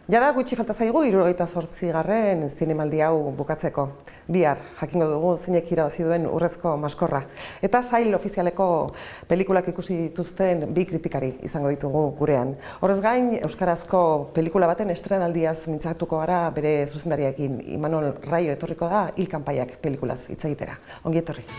Jada gutxi falta zaigu 78. zinemaldi hau bukatzeko. Bihar jakingo dugu zeinek irabazi duen Urrezko Maskorra. Eta sail ofizialeko pelikulak ikusi dituzten bi kritikari izango ditugu gurean. Horrez gain, euskarazko pelikula baten estrenaldiaz mintzatuko gara bere zuzendariarekin. Imanol Raio etorriko da Hil kanpaiak pelikulaz hitz egitera. Ongi etorri.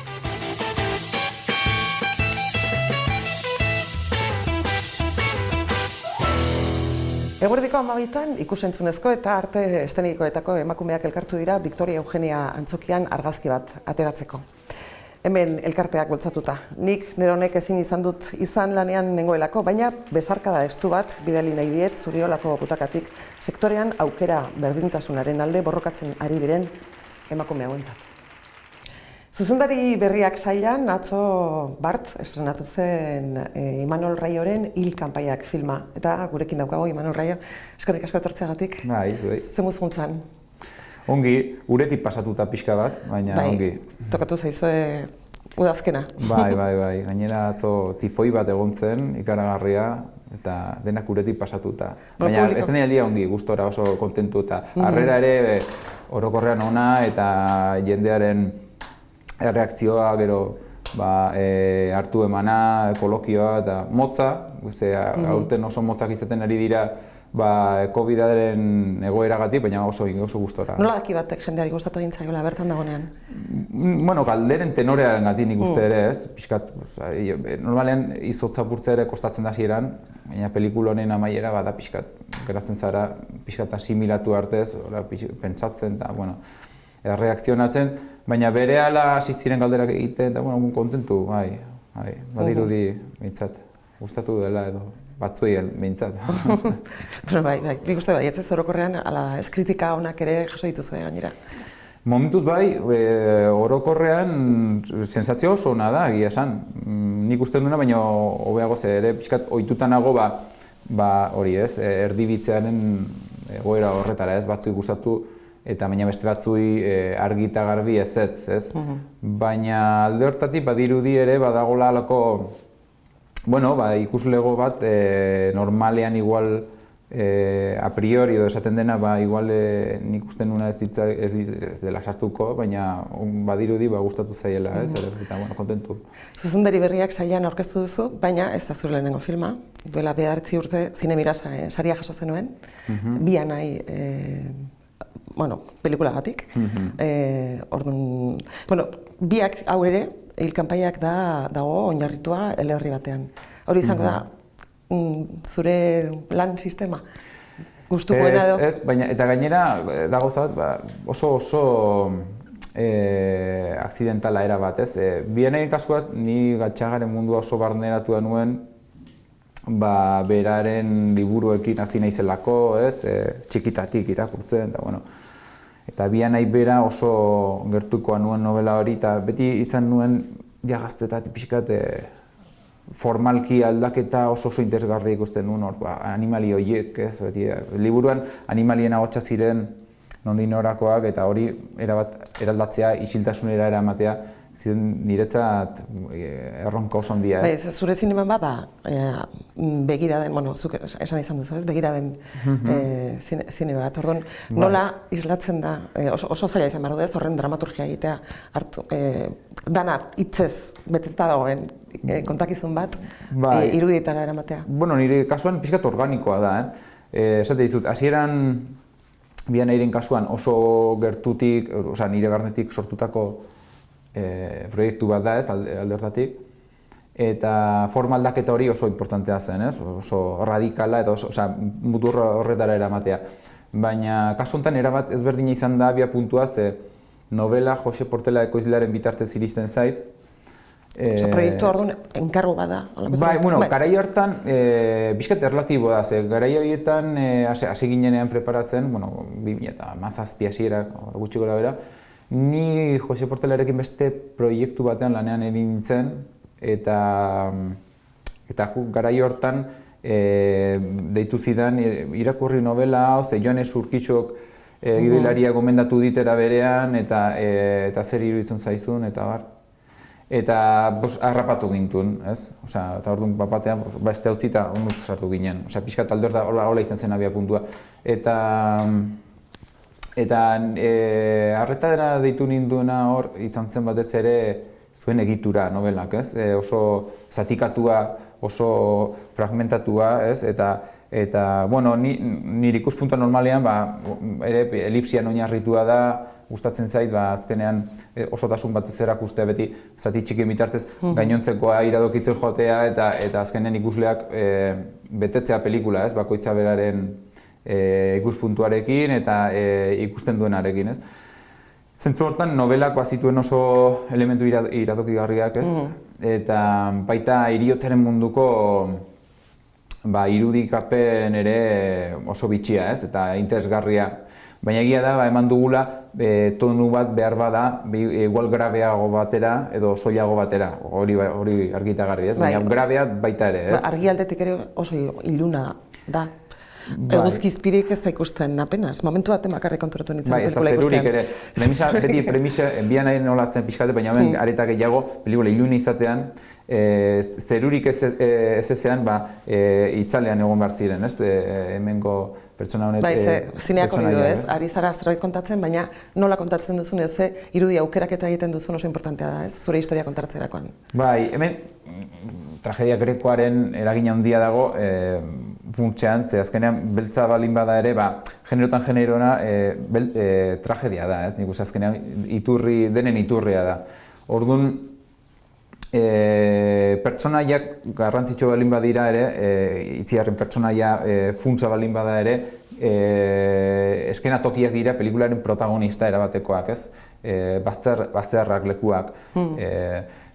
Eguerdiko 12 ikusentzunezko eta arte eszenikoetako emakumeak elkartu dira Victoria Eugenia antzokian argazki bat ateratzeko. Hemen elkarteak bultzatuta. Nik neronek ezin izan dut izan lanean nengoelako, baina besarkada estu bat bidali nahi diet Zuriolako butakatik sektorean aukera berdintasunaren alde borrokatzen ari diren emakume hauentzat. Zuzendari berriak sailan atzo bart estrenatu zen Imanol Raioren Hil kanpaiak filma. Eta gurekin daukago Imanol Raio, eskerrik asko etortzeagatik. Bai, zuei. Zemuzkuntzan? Ongi, uretik pasatuta pixka bat, baina ongi. Tokatu zaizue udazkena. Bai. Gainera atzo tifoi bat egon zen, ikaragarria, eta denak uretik pasatuta. Baina estrenaldia ongi, gustora oso kontentu eta harrera ere orokorrean ona eta jendearen reakzioa, gero hartu emana, kolokioa eta motza, aurten oso motzak izaten ari dira COVID-aren egoeragatik, baina oso gustora. Nola daki batek jendeari gustatu egin zaiola bertan dagoenean? Bueno, galderen tenorearen gatik nik uste ere, ez? Pixkat, normalean izotza apurtzea ere kostatzen da hasieran, baina pelikula honen amaiera bada pixkat, geratzen zara, pixkat asimilatu artez, pentsatzen eta, reakzionatzen, baina berehala hasi ziren galderak egiten, eta, kontentu, bai, badirudi behintzat, gustatu dela edo, batzuien behintzat. Bai, nik uste bai, ez orokorrean, ez kritika onak ere jaso dituzue gainera. Momentuz bai, orokorrean sensazio oso ona da, egia esan. Nik uste duena, baina hobeago ere, pixkat ohitutanago hori ez, erdibitzearen egoera horretara ez, batzui gustatu, eta baina beste batzui argi eta garbi ez. Baina alde hortatik badirudi ere badagoela halako ikuslego bat normalean igual a priori edo esaten dena igual nik uste nuna ez dela sartuko, baina badirudi gustatu zaiela, eta kontentu. Zuzendari berriak sailean aurkeztu duzu, baina ez da zure lehenengo filma. Duela 9 urte Zinemirasa saria jaso zenuen, Bi anai pelikulagatik. Biak hau ere, Hil kanpaiak dago oinarritua eleberri batean. Hori izango da, zure lan sistema? Gustukoena edo? Ez, baina eta gainera dago oso akzidentala era bat, ez? Bi anairen kasuat, ni Gatxagaren mundua oso barneratu nuen, beraren liburuekin hasi naizelako, ez? Txikitatik irakurtzen, eta Bi anai bera oso gertukoa nuen novela hori, eta beti izan nuen gaztetatik pixkat formalki aldaketa oso interesgarri ikusten nuen animali horiek, ez? Liburuan animalien ahotsa ziren nondik norakoak, eta hori eraldatzea, isiltasunera eramatea, ziren niretzat erronka oso handia. Zure zineman bada begiraden, zuk esan izan duzu, begiraden zine bat. Orduan, nola islatzen da, oso zaila izan behar du ez, horren dramaturgia egitea hartu, dana hitzez beteta dagoen kontakizun bat, irudietara eramatea. Nire kasuan pixkat organikoa da, esate dizut, hasieran Bi anairen kasuan oso gertutik, nire barnetik sortutako proiektu bat da ez, alde hortatik, eta forma aldaketa hori oso importantea zen, oso radikala eta mutur horretara eramatea. Baina kasu honetan erabat ezberdina izan da abiapuntua, ze novela Jose Portela ekoizlearen bitartez iristen zait. Proiektu orduan enkargu bada? Garai hartan pixkat erlatibo da, ze garai horietan hasi ginenean preparatzen, 2017 hasierak gutxi gora bera, ni Jose Portelarekin beste proiektu batean lanean egin nintzen, eta garai hortan deitu zidan irakurri novela hau, ze Joanes Urkixok gidoilaria gomendatu ditera berean, eta zer iruditzen zaizun, eta bar. eta harrapatu gintuen, ez? Osea, eta orduan batean, beste utzi eta onut sartu ginen. Osea, pixkat alde horta hola izan zen abia puntua. Eta harretara deitu ninduena hor izan zen batez ere zuen egitura nobelak, ez? Oso zatikatua, oso fragmentatua, ez? Eta bueno, nire ikuspuntua normalean, ere elipsian oinarritua da, gustatzen zait, azkenean osotasun batez erakustea beti zati txikien bitartez gainontzekoa iradokitzen joatea eta azkenean ikusleak betetzea pelikula, ez? Bakoitza beraren ikuspuntuarekin eta ikusten duenarekin, ez? Zentzu hortan, nobelak bazituen oso elementu iradokigarriak, ez? Eta baita heriotzaren munduko irudikapen ere oso bitxia, ez? Eta interesgarria. Baina egia da, eman dugula, tonu bat behar bada, igual grabeago batera edo soilago batera, hori argitagarri, ez? Baina grabea baita ere, ez? Argi aldetik ere oso iluna da. Eguzkizpirik ez da ikusten apenas, momentu baten bakarrik konturatu nintzen pelikula ikustean. Bai, ez da zerurik ere, beti premisa, enbian nahi nolatzen pixkate, baina hemen areta gehiago, pelikula iluna izatean, zerurik ez ezean, itzalean egon behar ziren, ez? Hemengo pertsona honet... Bai, zineak hori du, ez? Ari zara zerbait kontatzen, baina nola kontatzen duzun, ez? Irudi aukeraketa egiten duzun oso importantea da, ez? Zure historia kontatzerakoan. Bai, hemen tragedia grekoaren eragina handia dago, funtsean, ze azkenean beltza balin bada ere, generotan generona tragedia da, ez? Nik uste azkenean denen iturria da. Orduan, pertsonaiak garrantzitsu balin badira ere, Itziarren pertsonaia funtsa balin bada ere, eskenatokiak dira pelikularen protagonista erabatekoak, ez? Bazterrak, lekuak.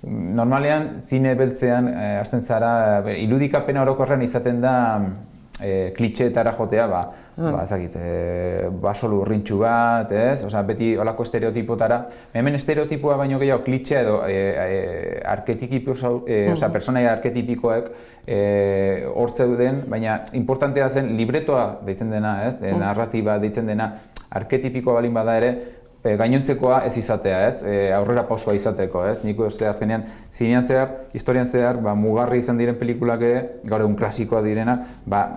Normalean, zine beltzean, hasten zara, irudikapena orokorrean izaten da klitxeetara jotea, ezakit, baso lurrintxu bat, ez? Osea, beti olako estereotipotara. Hemen estereotipoa baino gehiago klitxea edo personaia arketipikoek hor zeuden, baina importantea zen libretoa deitzen dena, ez? Narratiba deitzen dena arketipikoa balin bada ere, gainontzekoa ez izatea, ez? Aurrera pausoa izateko, ez? Nik uste azkenean zinean zehar, historian zehar, mugarri izan diren pelikulak ere, gaur egun klasikoa direna,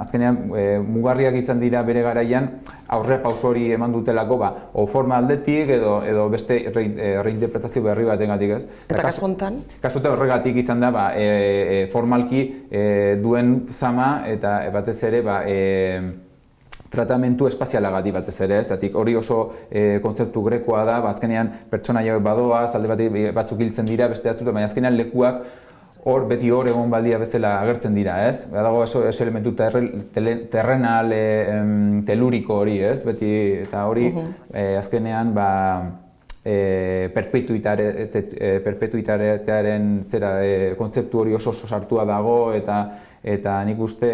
azkenean mugarriak izan dira bere garaian aurrera pauso hori eman dutelako, o forma aldetik edo beste reinterpretazio berri batengatik, ez? Eta kasu honetan? Kasu honetan horregatik izan da, formalki duen zama eta batez ere, tratamentu espazialagatik batez ere, zatik hori oso kontzeptu grekoa da, azkenean pertsonaia badoaz, alde batzuk hiltzen dira, beste batzuk, baina azkenean lekuak beti hor egon baldia bezala agertzen dira, ez? Dago oso elementu terrenal, teluriko hori, ez? Beti, eta hori azkenean perpetuitatearen kontzeptu hori oso sartua dago, eta nik uste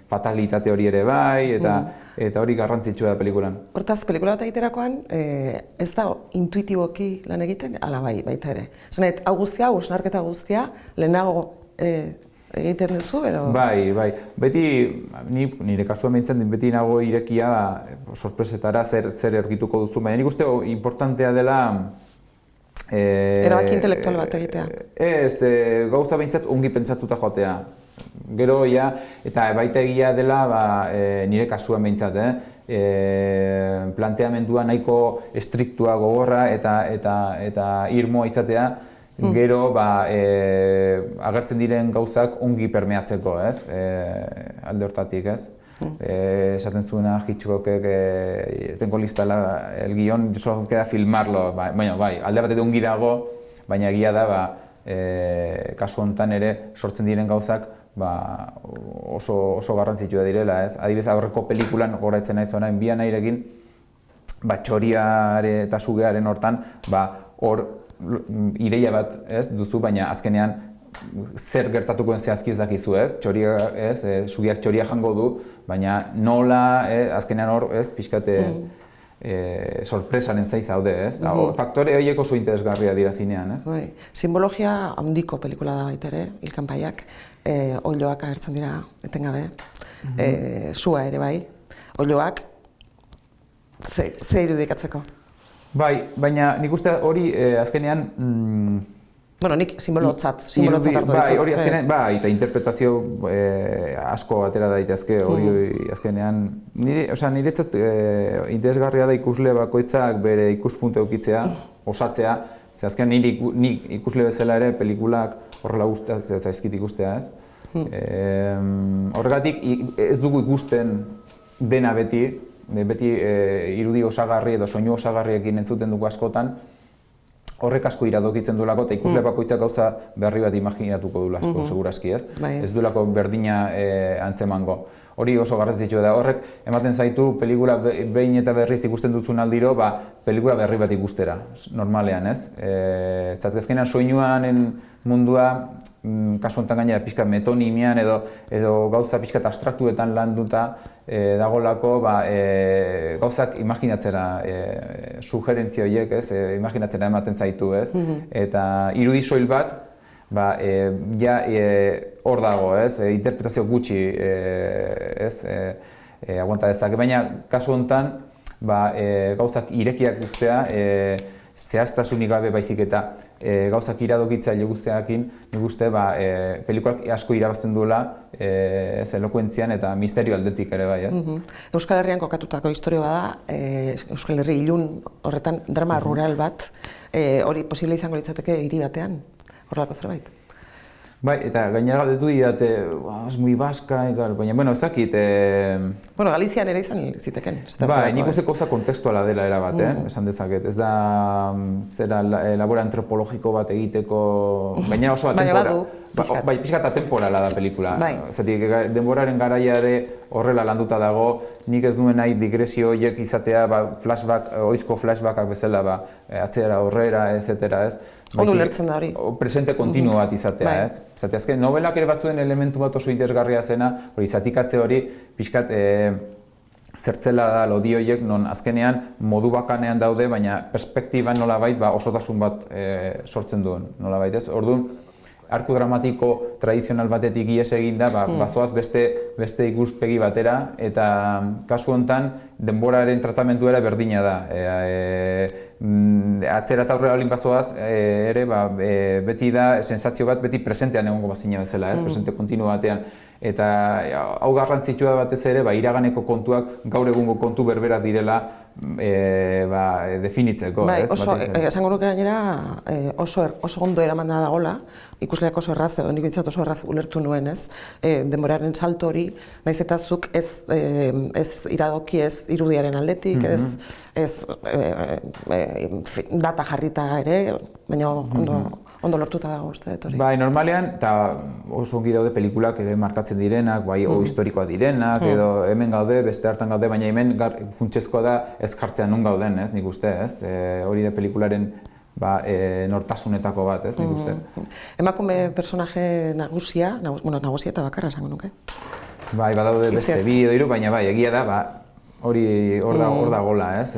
fatalitate hori ere bai, eta hori garrantzitsua da pelikulan. Hortaz, pelikula bat egiterakoan, ez da intuitiboki lan egiten, ala baita ere. Zanet, hau guztia, hausnarketa guztia, lehenago egiten duzu edo? Bai. Beti, nire kasuan behintzen, beti nago irekia sorpresetara zer aurkituko duzu, baina nik uste importantea dela erabaki intelektual bat egitea? Ez, gauza behintzat ongi pentsatuta joatea. Gero, eta baita egia dela nire kasuan behintzat, planteamendua nahiko estriktua gogorra eta irmoa izatea, gero agertzen diren gauzak ongi permeatzeko, ez? Alde hortatik, ez? Esaten zuena Hitchcockek tengo lista el guión, solo queda filmarlo, baina alde batetik ongi dago, baina egia da kasu honetan ere sortzen diren gauzak oso garrantzitsua direla, ez? Adibidez, aurreko pelikulan gogoratzen naiz orain Bian Airekin, txoriare eta sugearen hortan, hor ideia bat, ez, duzu, baina azkenean zer gertatuko zehazki ez dakizu, ez? Sugeak txoria jango du, baina nola, azkenean hor, ez, pixkate sorpresaren zaiz zaude, ez? Faktore horiek oso interesgarria dira zinean, ez? Simbologia handiko pelikula da baita ere, Ilkanpaiak, oiloak agertzen dira etengabe, sua ere bai, oiloak, ze irudikatzeko? Bai, baina nik uste hori azkenean Bueno, nik simbolotzat hartu ditut. Bai, hori azkenean, bai, eta interpretazio asko atera daitezke, hori azkenean, niretzat interesgarria da ikusle bakoitzak bere ikuspuntu eukitzea, osatzea, ze azkenean nik ikusle bezala ere pelikulak horrela gustatzen zaizkit ikustea, ez? Horregatik ez dugu ikusten dena beti irudi osagarri edo soinu osagarriekin entzuten dugu askotan, horrek asko iradokitzen duelako eta ikusle bakoitzak gauza berri bat imaginatuko du asko, segurazki, ez? Ez duelako berdina antzemango. Hori oso garrantzitsua da. Horrek ematen zaitu pelikula behin eta berriz ikusten duzun aldiro, pelikula berri bat ikustera, normalean, ez? Azkenean soinuanen mundua, kasu honetan gainera pixka metonimian edo gauza pixka abstraktuetan landuta dagolako gauzak imaginatzera, sugerentzia horiek, ez? Imaginatzera ematen zaitu, ez? Eta irudi soil bat, hor dago, ez? Interpretazio gutxi, ez? Aguanta dezake, baina kasu honetan gauzak irekiak guztea, zehaztasunik gabe baizik eta gauzak iradokitzaile guztiarekin, nik uste pelikulak asko irabazten duela elokuentzian eta misterio aldetik ere bai, ez? Euskal Herrian kokatutako historia bada, Euskal Herri ilun horretan drama rural bat, hori posible izango litzateke hiri batean, horrelako zerbait? Bai, eta gainera galdetu didate, es muy vasca, baina, bueno, ez dakit... Bueno, Galizian ere izan ziteken. Bai, nik uste gauza kontekstuala dela erabat, esan dezaket. Ez da, zera, labora antropologiko bat egiteko... Baina oso bai, pixka eta temporala da pelikula. Zatik, denboraren garaia ere horrela landuta dago, nik ez duen nahi digresio horiek izatea, oizko flashbackak bezala, atzera, horrera, etc. Ondo lertzen da hori. Presente kontinu bat izatea, ez? Zati, azken, novelak ere batzuen elementu bat oso interesgarria zena, hori zatikatze hori, pixkat zertzela da lodi horiek, non azkenean modu bakanean daude, baina perspektiban nolabait osotasun bat sortzen duen, nolabait, ez? Orduan, arku dramatiko tradizional batetik ihes eginda, bazoaz beste ikuspegi batera, eta kasu honetan denboraren tratamenduera berdina da. Atzera eta aurrera olin bazoaz, ere beti da sensazio bat beti presentean egongo bazina bezala, presente kontinu batean. Eta hau garrantzitsua batez ere, iraganeko kontuak gaur egungo kontu berberak direla definitzeko. Bai, esango nuke gainera oso ondo eramana dagoela, ikusleak oso erraz, edo nik bintzat oso erraz ulertu nuen, ez? Denboraren salto hori, nahiz eta zuk ez iradoki ez irudiaren aldetik, ez data jarrita ere, baina ondo lortuta dago uste dut hori. Bai, normalean, eta oso ongi daude pelikulak ere markatzen direnak, o historikoa direnak, edo hemen gaude, beste hartan gaude, baina hemen funtsezkoa da ez jartzea non gauden, ez, nik uste, ez? Hori da pelikularen nortasunetako bat, ez, nik uste. Emakume personaje nagusia eta bakarra esango nuke? Bai, badaude beste bi edo hiru, baina bai, egia da, hori hor dagoela, ez,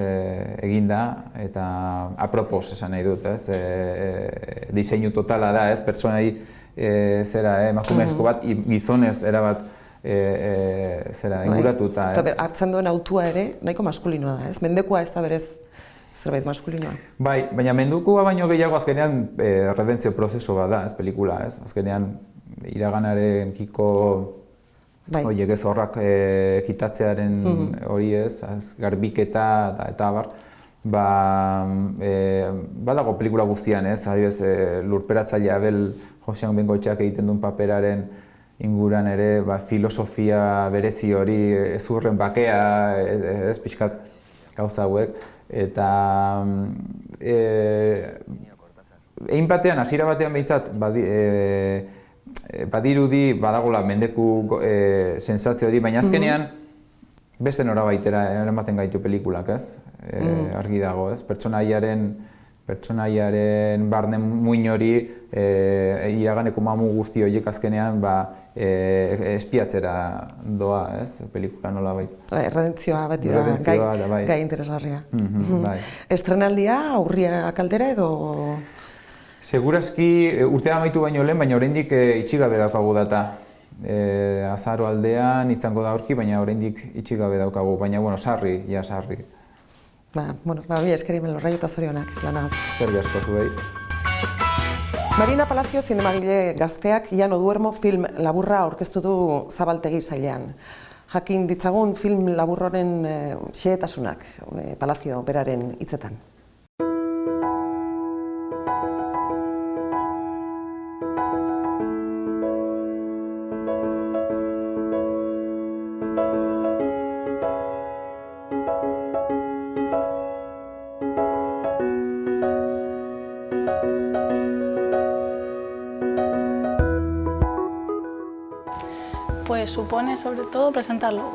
eginda, eta apropos esan nahi dut, ez, diseinu totala da, ez, pertsonai emakumezko bat, gizonez erabat inguratuta, ez. Eta hartzen duen autua ere, nahiko maskulinoa da, ez, mendekua ez da berez zerbait maskulinoa. Bai, baina mendekua baino gehiago azkenean redentzio prozeso bat da, ez, pelikula, ez, azkenean iraganaren kiko horiek ez horrak kitatzearen hori ez, garbiketa eta abar, badago pelikula guztian ez, adibidez lurperatzaile Abel Josean Bengoetxeak egiten duen paperaren inguran ere filosofia berezi hori ezurren bakea, ez pixkat gauza hauek, eta egin batean, hasiera batean behintzat, badirudi badagola mendeku sensazio hori, baina azkenean beste norabaitera eramaten gaitu pelikulak, ez? Argi dago, ez? Pertsonaiaren barne muin hori, iraganeko mamu guzti horiek azkenean espiatzera doa, ez? Pelikula nolabait. Erredentzioa beti da gai interesgarria. Estrenaldia, aurriak aldera edo... Segurazki urtea amaitu baino lehen, baina oraindik itxi gabe daukagu data. Azaro aldean izango da aurki, baina oraindik itxi gabe daukagu, baina sarri. Bi eskeri Melorrai eta zorionak, lana bat. Eskerrik asko zuei. Marina Palacio zinemagile gazteak Ja no duermo film laburra aurkeztu du Zabaltegi sailean. Jakin ditzagun film labur honen xehetasunak Palacio beraren hitzetan. Pues supone sobre todo presentarlo,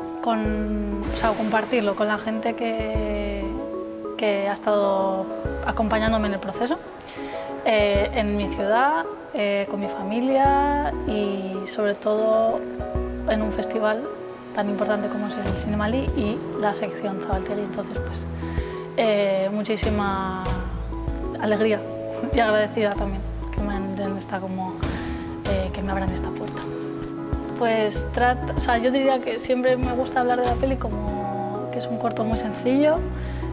compartirlo con la gente que ha estado acompañándome en el proceso, en mi ciudad, con mi familia y sobre todo en un festival tan importante como es el Cinemalí y la sección Zabaltegui. Entonces, pues, muchísima alegría y agradecida también que me abran esta puerta. Pues yo diría que siempre me gusta hablar de la peli como que es un corto muy sencillo,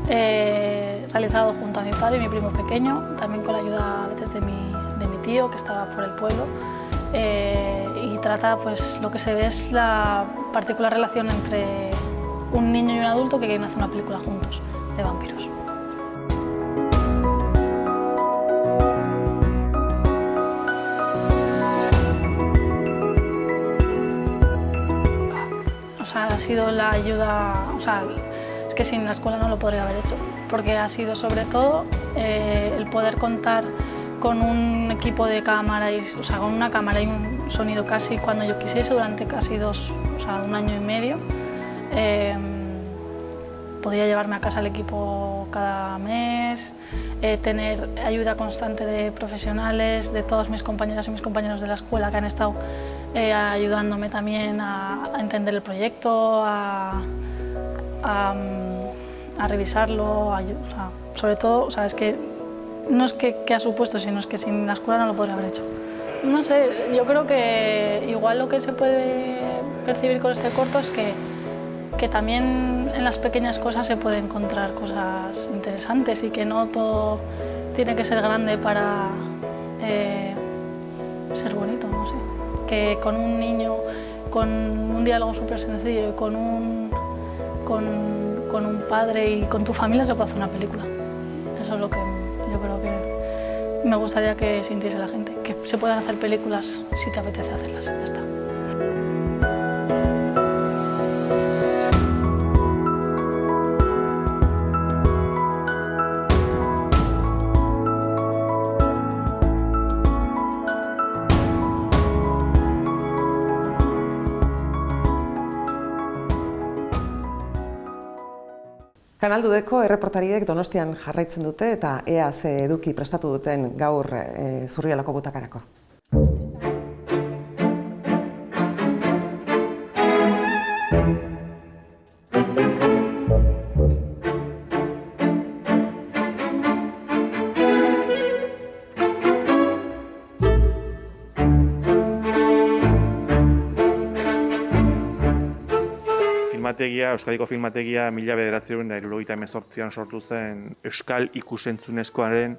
realizado junto a mi padre y mi primo pequeño, también con la ayuda a veces de mi tío que estaba por el pueblo, y trata, pues lo que se ve es la particular relación entre un niño y un adulto que quieren hacer una película juntos de vampiros. Ha sido la ayuda, es que sin la escuela no lo podría haber hecho, porque ha sido sobre todo el poder contar con un equipo de cámara, con una cámara y un sonido casi cuando yo quisiese durante casi un año y medio. Podía llevarme a casa el equipo cada mes, tener ayuda constante de profesionales, de todas mis compañeras y mis compañeros de la escuela que han estado ayudándome también a entender el proyecto, a revisarlo, sobre todo, es que no es que ha supuesto, sino es que sin la escuela no lo podría haber hecho. No sé, yo creo que igual lo que se puede percibir con este corto es que también en las pequeñas cosas se puede encontrar cosas interesantes y que no todo tiene que ser grande para ser bonito, no sé. Que con un niño, con un diálogo súper sencillo y con un padre y con tu familia se puede hacer una película. Eso es lo que yo creo que me gustaría que sintiese la gente, que se puedan hacer películas si te apetece hacerlas, ya está. Kanal Dudeko erreportariek Donostian jarraitzen dute eta ea ze eduki prestatu duten gaur Zurrialako butakarako. Euskadiko filmategia 1978an sortu zen Euskal Ikus-entzunezkoaren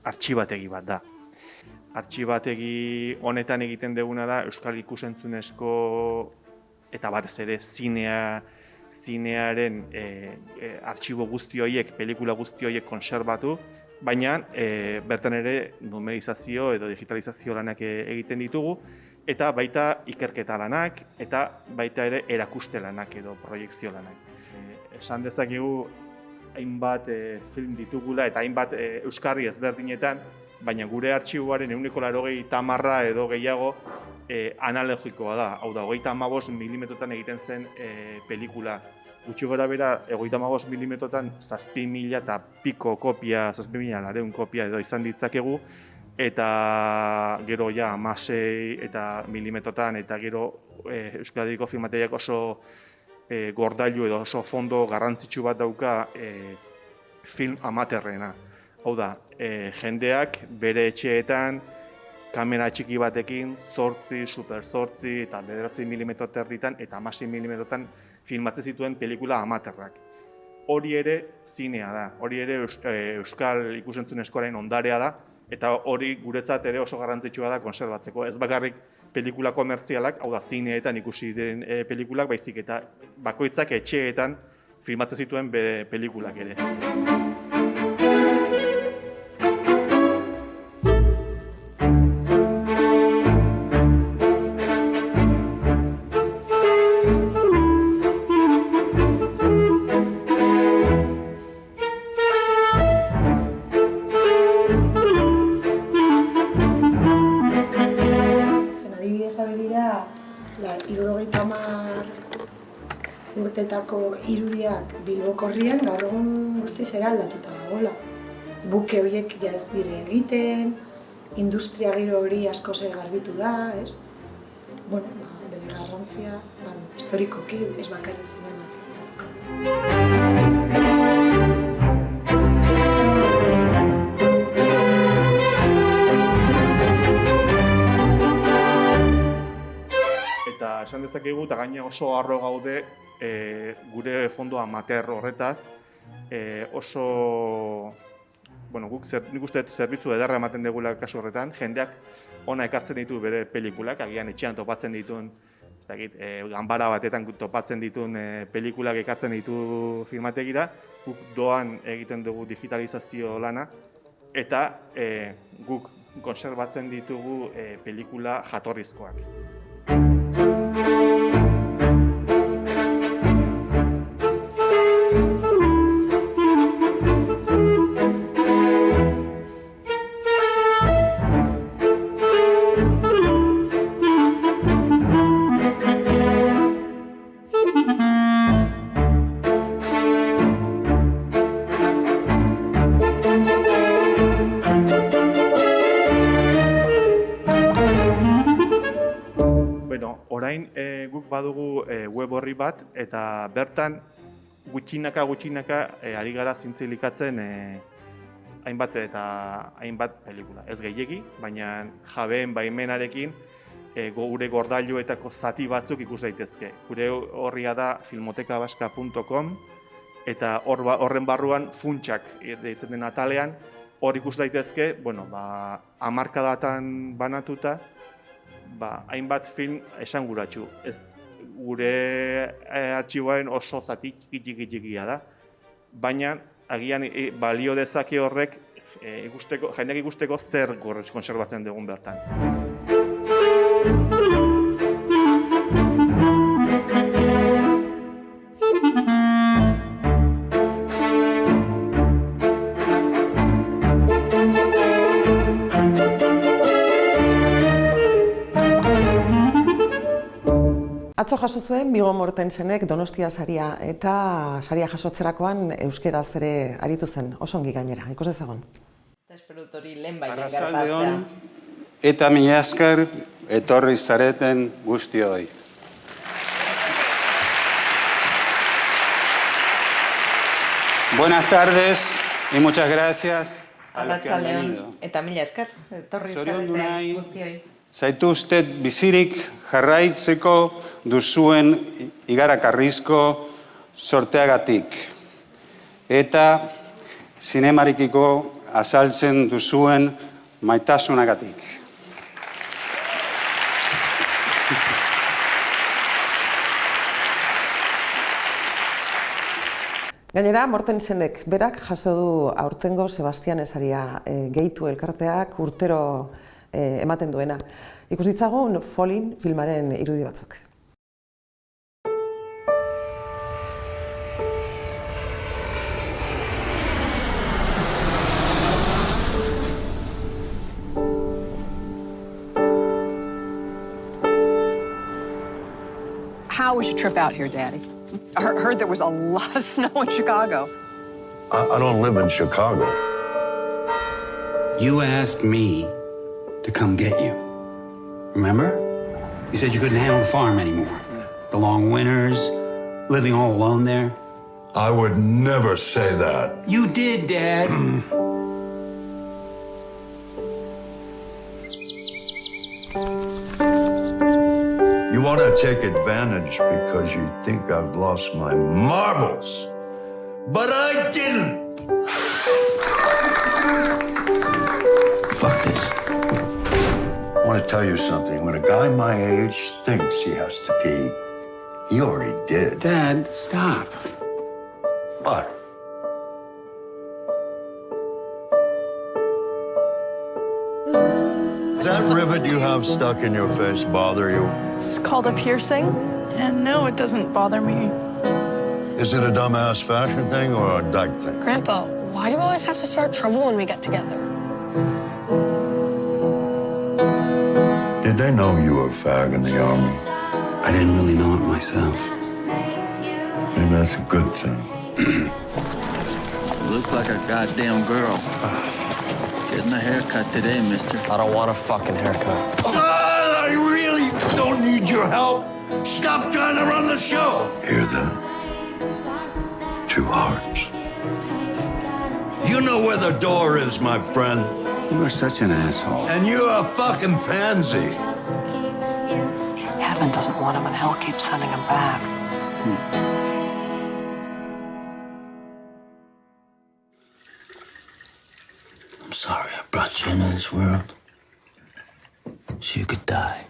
artxibategi bat da. Artxibategi honetan egiten duguna da Euskal Ikus-entzunezko eta batez ere zinearen artxibo guzti horiek, pelikula guzti horiek konserbatu, baina bertan ere numerizazio edo digitalizazio lanak egiten ditugu, eta baita ikerketa lanak, eta baita ere erakuste lanak edo proiekzio lanak. Esan dezakegu hainbat film ditugula eta hainbat euskarri ezberdinetan, baina gure artxiboaren 80% edo gehiago analogikoa da. Hau da, 35 milimetrotan egiten zen pelikula. Gutxi gora bera, 35 milimetrotan 7.000 eta piko kopia, 7.000 kopia edo izan ditzakegu, eta gero ja 16 eta milimetrotan eta gero Euskadiko filmategiak oso gordailu edo oso fondo garrantzitsu bat dauka film amaterrena. Hau da, jendeak bere etxeetan kamera txiki batekin 8, super 8 eta 9 milimetro terditan eta 16 milimetrotan filmatzen zituen pelikula amaterrak. Hori ere zinea da, hori ere Euskal Ikus-entzunezkoaren ondarea da, Eta hori guretzat ere oso garrantzitsua da konserbatzeko. Ez bakarrik pelikula komertzialak, hau da zineetan ikusi den pelikulak, baizik eta bakoitzak etxeetan filmatzen zituen pelikulak ere. Urtetako irudiak Bilboko herrian gaur egun guztiz eraldatuta dagoela. Buke horiek ja ez dire egiten, industria giro hori askoz garbitu da, ez? Bueno, bere garrantzia badu, historikoki ez bakarrik zinematik. Eta esan dezakegu, eta gaina oso harro gaude gure fondo amateur horretaz, oso, bueno, nik uste zerbitzu ederra ematen dugula kasu horretan, jendeak ona ekartzen ditu bere pelikulak, agian etxean topatzen dituen, ez dakit, ganbara batetan topatzen dituen pelikulak ekartzen ditu filmategira, guk doan egiten dugu digitalizazio lana, eta guk konserbatzen ditugu pelikula jatorrizkoak. Orain guk badugu web horri bat eta bertan gutxinaka ari gara zintzilikatzen hainbat pelikula. Ez gehiegi, baina jabeen baimenarekin gure gordailuetako zati batzuk ikus daitezke. Gure horria da filmotekabaska.com eta horren barruan funtsak deitzen den atalean hor ikus daitezke, bueno, hamarkadatan banatuta, hainbat film esanguratsu. Gure artxiboaren oso zati txiki-txikia da, baina agian balio dezake horrek jendeak ikusteko zer konserbatzen dugun bertan. Atzo jaso zuen Viggo Mortensenek Donostia saria eta saria jasotzerakoan euskeraz ere aritu zen, oso ongi gainera, ikus dezagun. Arratsaldeon eta mila esker etorri zareten guztioi. Buenas tardes y muchas gracias a los que han venido. Eta mila esker etorri zareten guztioi. Zaituztet bizirik jarraitzeko duzuen igarakarrizko sorteagatik. Eta zinemarikiko azaltzen duzuen maitasunagatik. Gainera, Mortensenek berak jaso du aurtengo Sebastian saria gehitu elkarteak urtero ematen duena. Ikus ditzagun Falling filmaren irudi batzuk. How was your trip out here, Daddy? I heard there was a lot of snow in Chicago. I don't live in Chicago. You asked me to come get you. Remember? You said you couldn't handle the farm anymore. The long winters, living all alone there. I would never say that. You did, Dad. You want to take advantage because you think I've lost my marbles. But I didn't. Fuck this. I want to tell you something. When a guy my age thinks he has to pee, he already did. Dad, stop. What? Does that rivet you have stuck in your face bother you? It's called a piercing. And no, it doesn't bother me. Is it a dumbass fashion thing or a dyke thing? Grandpa, why do you always have to start trouble when we get together? Did they know you were a fag in the army? I didn't really know it myself. Maybe that's a good thing. Looks like a goddamn girl. Getting a haircut today, mister. I don't want a fucking haircut. I really don't need your help. Stop trying to run the show. Hear that? 2 hearts. You know where the door is, my friend. You are such an asshole. And you're a fucking pansy. Heaven doesn't want him, and hell keeps sending him back. I'm sorry I brought you into this world so you could die.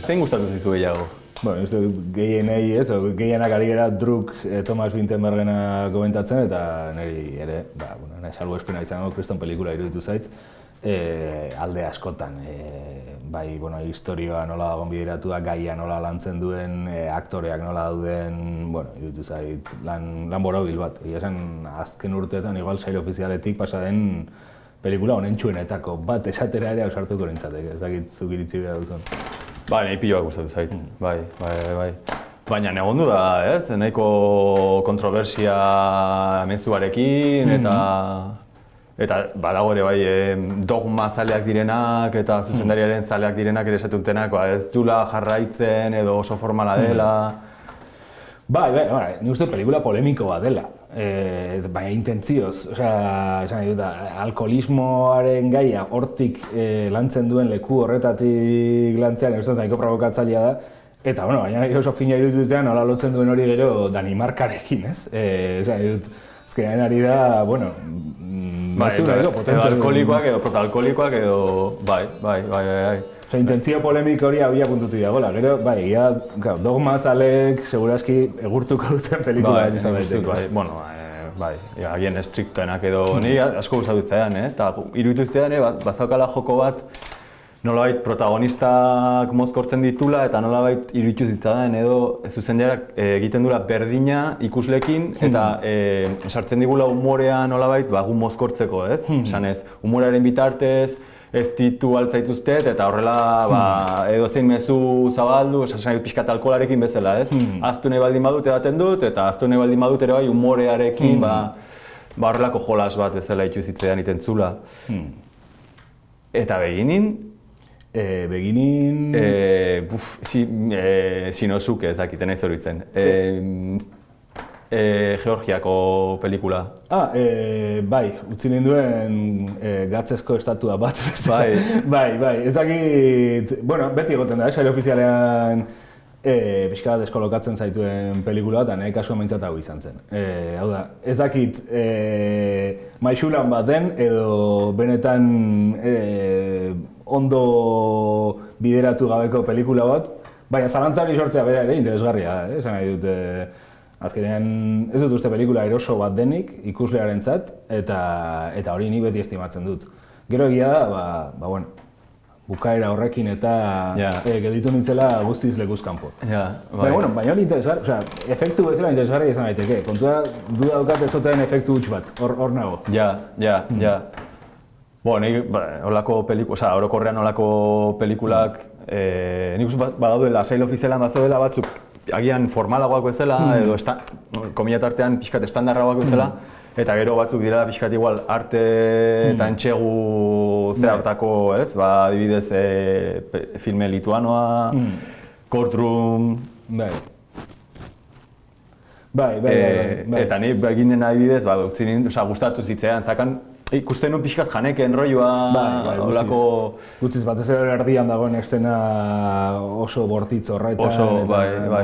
Zein gustatu zaizu gehiago? Bueno, uste dut gehienei ez, gehienak ari gara Druk Thomas Vinterbergena komentatzen, eta niri ere, nahi salbuespena izango kriston pelikula iruditu zait, alde askotan. Bai, historioa nola gonbideratua, gaia nola lantzen duen, aktoreak nola dauden, iruditu zait lan borobil bat. Egia esan, azken urteetan, igual sail ofizialetik pasa den pelikula honentsuenetako bat esatera ere ausartuko nintzatek, ez dakit zuk iritzi behar duzun. Bai, nahi piloak gustatu zait, bai. Baina egondu da, ez? Nahiko kontrobersia mezuarekin eta badago ere bai dogma zaleak direnak eta zuzendariaren zaleak direnak ere esatuntenak, ez dula jarraitzen edo oso formala dela. Bai, nik uste pelikula polemiko bat dela, baina intentzioz, esan dut, alkoholismoaren gaia hortik lantzen duen leku horretatik lantzean, ez nahiko provokatzailea da, eta, baina oso fina iruditzean nola lotzen duen hori gero Danimarkarekin, ez? Esan dut, azkenean ari da, edo alkoholikoak edo protalkoholikoak edo, bai. Intentzio polemiko hori abia puntutu dagoela, gero, dogma zalek segurazki egurtuko duten pelikula bat izan daiteke. Bai, agien estriktoenak edo, niri asko gustatu zitzaidan, eta iruditu zitzaidan, bazaukala joko bat nolabait protagonistak mozkortzen ditula eta nolabait iruditu zitzaidan edo zuzendarak egiten dula berdina ikuslekin eta sartzen digula humorea nolabait gu mozkortzeko, ez? Esan ez, humorearen bitartez, ez ditu altzaituztet eta horrela edozein mezu zabaldu, esan pixkat alkoholarekin bezala, ez? Aztu nahi baldin badut edaten dut eta aztu nahi baldin badut ere bai humorearekin horrelako jolas bat bezala ituzitzean itentzula. Eta beginin? Shinosuke ezakiten ez horitzen. Georgiako pelikula. Bai, utzi ninduen gatzesko estatua bat. Bai, ezakit, beti egoten da, sail ofizialean pixka bat deskolokatzen zaituen pelikula eta nahi kasuan behintzat hau izan zen. Hau da, ez dakit maixulan bat den edo benetan ondo bideratu gabeko pelikula bat, baina zalantzari sortzea bera ere interesgarria da, esan nahi dut. Azkenean ez dut uste pelikula eroso bat denik ikuslearentzat eta hori ni beti estimatzen dut. Gero egia da, bukaera horrekin eta gelditu nintzela guztiz lekuz kanpo. Baina hori interesgarri, efektu bezala interesgarri izan daiteke. Kontua du daukat ez oten efektu huts bat, hor nago. Ja. Orokorrean holako pelikulak, nik uste badaudela, sail ofizialan bazaudela batzuk agian formalagoak bezala, edo komila tartean pixkat estandarragoak bezala, eta gero batzuk dira pixkat igual arte eta entxegu hortako, ez? Adibidez, filme lituanoa, Courtroom... Bai. Eta nahi eginen adibidez, gustatu zitzean, zakan ikusten nu pixkat janeken rolloa, olako... Gutxiz batez ere erdian dagoen estena oso bortitz horretan. Oso,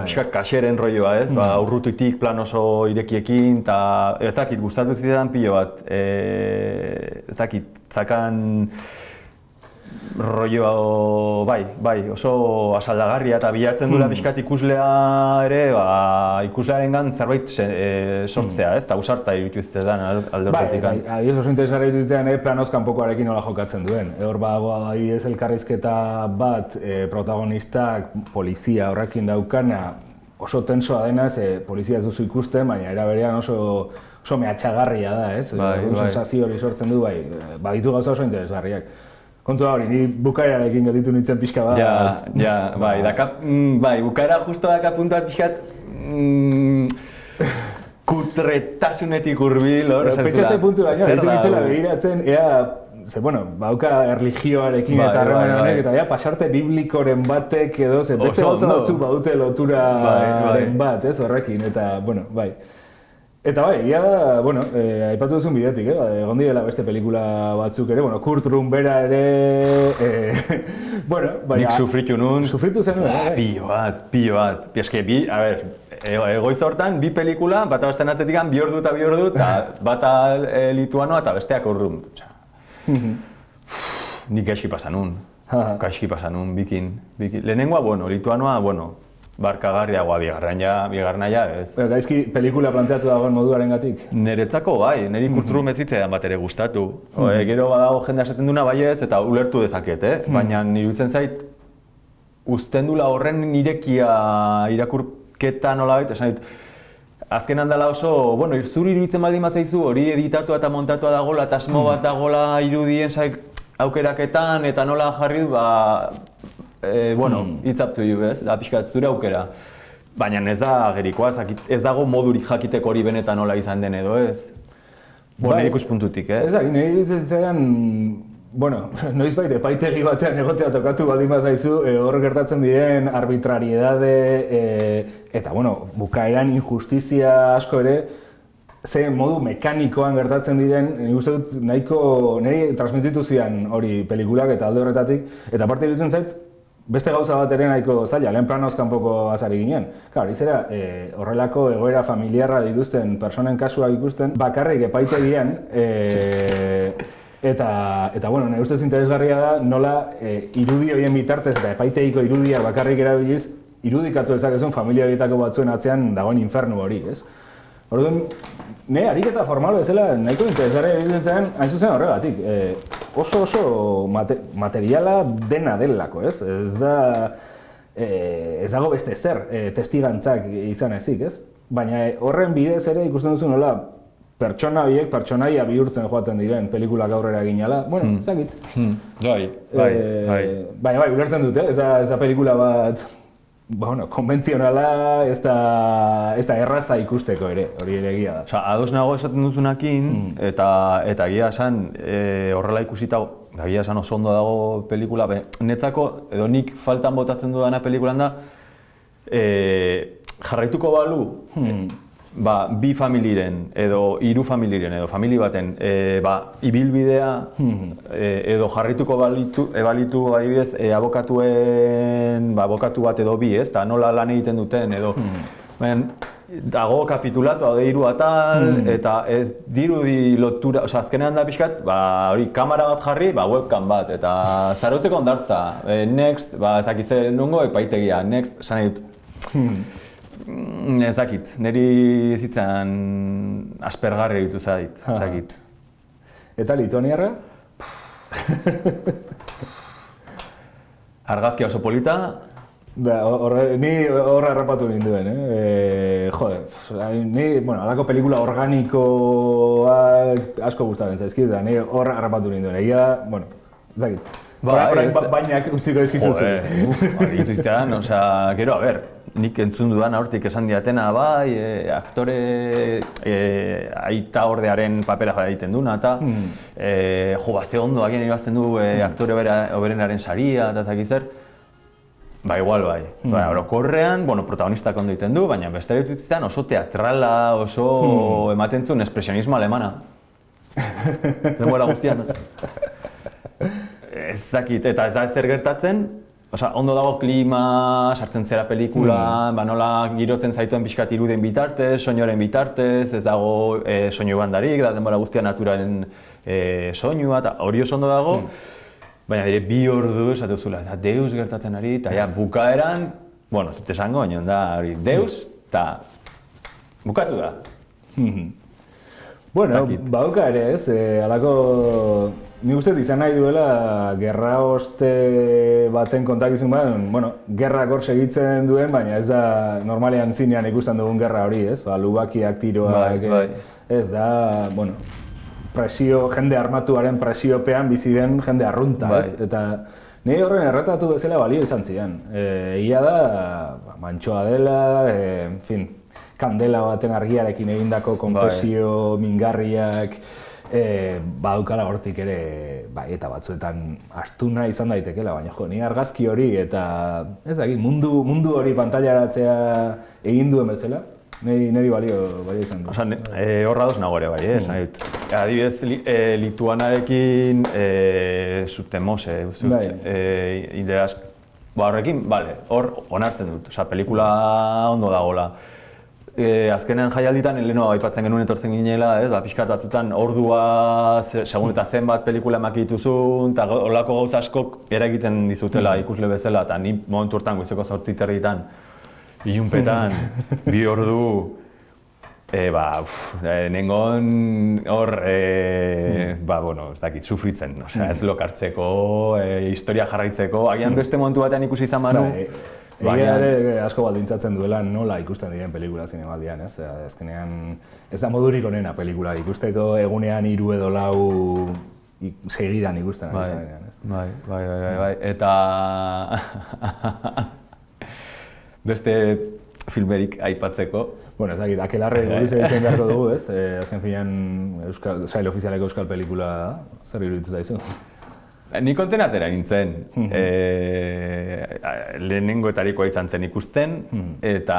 pixkat kaseren rolloa, ez? Urrutitik plan oso irekiekin, eta ez dakit, gustatu zidan pilo bat, ez dakit, zakan rolloa, oso asaldagarria eta bilatzen duela pixkat ikuslea ere, ikuslearengan zerbait sortzea, ez? Eta usarta irutuztetan alde horretik. Adibidez oso interesgarri irutuztean planoz kanpokoarekin nola jokatzen duen. Hor badago adibidez elkarrizketa bat protagonistak polizia horrekin daukana oso tensoa dena, polizia ez duzu ikusten, baina era berean oso mehatxagarria da, ez? Sensazio hori sortzen du, baditu gauza oso interesgarriak. Kontua hori, ni bukaerarekin gelditu nintzen pixka bat. Bukaera justo daka puntuat pixkat kutretasunetik hurbil, hor, esan zula. Pentsa puntu baino, ditu nintzela begiratzen, bauka erlijioarekin eta harremen honek, eta pasarte biblikoren batek edo, beste gauza batzuk badute loturaren bat, ez, horrekin, eta, bai. Eta ia da, aipatu duzun bidetik, egon direla beste pelikula batzuk ere, Kurt Rumbera ere, nik sufritu nun. Sufritu zen nuen, Pilo bat. Eske, egoiz hortan, bi pelikula, bata bestean atetikan, bi ordu, eta bata lituanoa eta besteak urrun. Nik gaizki pasa nun, bikin. Lehenengoa, lituanoa, barkagarriagoa, bigarrena ja, ez. Gaizki pelikula planteatu dagoen moduaren gatik? Niretzako bai, niri kulturu mezitzen bat ere gustatu. Gero badago jendea esaten duna baietz eta ulertu dezaket, baina iruditzen zait uzten dula horren nirekia irakurketa nolabait, esan dit, azken handala oso, zuri iruditzen baldin bat zaizu, hori editatua eta montatua dagoela, eta asmo bat dagoela irudien aukeraketan, eta nola jarri du, it's up to you, ez? Da pixkat zure aukera. Baina ez da gerikoa, ez dago modurik jakiteko hori benetan nola izan den edo, ez? Nire ikuspuntutik, Ez da, nire ikuspuntutik, noizbait epaitegi batean egotea tokatu baldin bazaizu, hor gertatzen diren arbitrariedade eta, bukaeran injustizia asko ere, ze modu mekanikoan gertatzen diren, nik uste dut niri transmititu zian hori pelikulak eta alde horretatik, eta parte iruditzen zait, beste gauza bat ere nahiko zaila, lehen planoz kanpoko azari ginen. Izera, horrelako egoera familiarra dituzten personen kasuak ikusten, bakarrik epaitegian, eta nire ustez interesgarria da nola irudi horien bitartez eta epaitegiko irudia bakarrik erabiliz, irudikatu dezakezun familia horietako batzuen atzean dagoen infernu hori, ez? Orduan, ariketa formal bezala nahiko interesgarria iruditzen hain zuzen horregatik. Oso materiala dena delako, ez? Ez dago beste zer testigantzak izan ezik, ez? Baina horren bidez ere ikusten duzu nola pertsona horiek pertsonaia bihurtzen joaten diren pelikulak aurrera ginala. Ez dakit. Bai, ulertzen dute, ez da pelikula bat konbentzionala, ez da erraza ikusteko ere, hori ere egia da. Ados nago esaten duzunakin, eta egia esan horrela ikusita, egia esan oso ondo dago pelikula, netzako, edo nik faltan botatzen dudana pelikulan da, jarraituko balu, bi familiren, edo hiru familiren, edo famili baten, ibilbidea, edo jarrituko balitu adibidez, abokatu bat edo bi, ez, eta nola lan egiten duten, edo, dago kapitulatu, hau hiru atal, eta ez dirudi lotura, azkenean da pixkat, hori kamera bat jarri, webcam bat, eta zarautzeko ondartza, next, ezakize nongo epaitegia, next, esan edut. Ez dakit, niri zitzen aspergarri ditu zait, ez dakit. Eta lituaniarra? Argazkia oso polita. Ni horra errapatu ninduen, ni, alako pelikula organikoa asko gustatzen zaizkit, eta ni horra errapatu ninduen, egia da, ez dakit. Bainak utziko ezkizu zen. Ditu izan, gero, nik entzun dudan hortik esan diatena, aktore aita ordearen papera egiten duna, eta ze ondo agian irabazten du aktore oberenaren saria, eta zakizer. Igual bai. Orokorrean, protagonistak ondo egiten du, baina beste dut izan oso teatrala, oso ematen zuen espresionismo alemana. denbora guztian. Ez dakit, eta ez da ezer gertatzen, ondo dago klima, sartzen zera pelikula, nola girotzen zaituen pixkat irudien bitartez, soinuaren bitartez, ez dago soinu bandarik, da denbora guztian naturaren soinua, eta hori oso ondo dago, baina dire 2 ordu esatu zula, eta deus gertatzen ari, eta ja, bukaeran, bueno, ez dut esango, baina da hori deus, eta bukatu da. Bueno, bauka ere ez, halako, nik uste izan nahi duela gerra oste baten kontakizun baten, bueno, gerrak hor segitzen duen, baina ez da normalean zinean ikusten dugun gerra hori, ez? Lubakiak, tiroak, ez da, bueno, presio, jende armatuaren presiopean bizi den jende arrunta, ez? Eta nire horren erretatu bezala balio izan zidan. Egia da, mantxoa dela, en fin, kandela baten argiarekin egindako konfesio mingarriak, badaukala hortik ere, eta batzuetan astuna izan daitekela, baina jo, ni argazki hori eta ez dakit, mundu hori pantailaratzea egin duen bezala, niri balio izan du. Horra doz nago ere bai, esan dut. Adibidez, Lituanarekin Sutemos, ideaz, horrekin, hor onartzen dut, pelikula ondo dagoela. Azkenean jaialditan, leheno aipatzen genuen etortzen ginela, pixkat batzutan ordua, segun eta zenbat pelikula emakituzun, eta horrelako gauza askok eragiten dizutela ikusle bezala, eta ni momentu hortan goizeko 8:30 ilunpetan, 2 ordu, nengon hor, ez dakit, sufritzen, ez lokartzeko, historia jarraitzeko, agian beste momentu batean ikusi izan mara. Egia ere asko baldintzatzen duela nola ikusten diren pelikula zinemaldian, ez? Azkenean ez da modurik onena pelikula ikusteko egunean 3 edo 4 segidan ikusten ari zarenean, ez? Bai, eta beste filmerik aipatzeko. Bueno, ez dakit, Akelarre guri izan beharko dugu, ez? Azken finean sail ofizialeko euskal pelikula zer iruditzen zaizu? Ni kontenatera nintzen, lehenengoetarikoa izan zen ikusten, eta